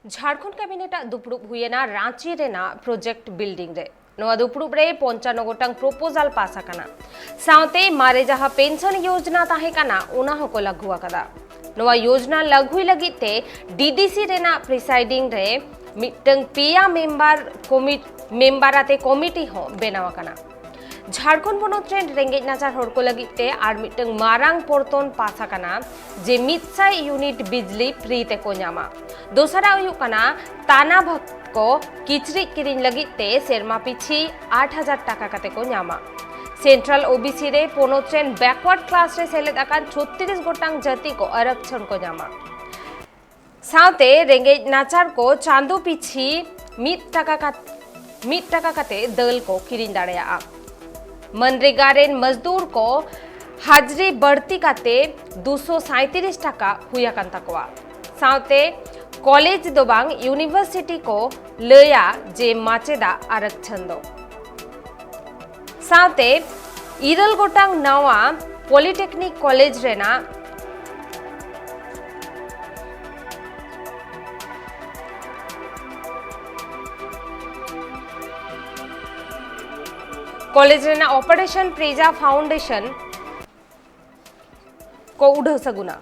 Jharkhand cabinet दुपुड़ुब हुएना रांची रेना प्रोजेक्ट बिल्डिंग रे नवा दुपुड़ुब रे 55 गोटांग प्रोपोजल पास आकाना साउते मारे जहां पेंशन योजना ताहे काना उना हको लागू आकादा नवा योजना लागू लगिते डीडीसी रेना प्रिसाइडिंग रे मिटंग पिया मेंबर आते कमिटी हो बेनाव आकाना झारखंड पनत रेन रेंगेज नाचार हर को लगिते आर मिटंग मारांग पोर्तन पास आकाना जे 100 यूनिट बिजली फ्री ते को ᱧᱟᱢᱟ दोसरा हुयुग काना ताना भक्त को किचरी किरिन लगिते सेरमा पिछी 8000 टाका कते को ᱧᱟᱢᱟ सेंट्रल ओबीसी रे पनत रेन बैकवर्ड क्लास रे सेलेद आकान 36 गोटांग जाति को आरक्षण को ᱧामा साउते रेंगेज नाचार को चांदो पिछी 1 टाका कते दल को किरिन दाड़ेया मनरेगा रेन मजदूर को हाजरी बढ़ती काते 237 टाका हुया कान तकवा साउते कॉलेज दो बांग यूनिवर्सिटी को लया जे माचेदा आरक्षण दो साउते इरल गोटांग नवा पॉलिटेक्निक कॉलेज रेना कॉलेज रेना ऑपरेशन प्रेजा फाउंडेशन को उड़ सगुना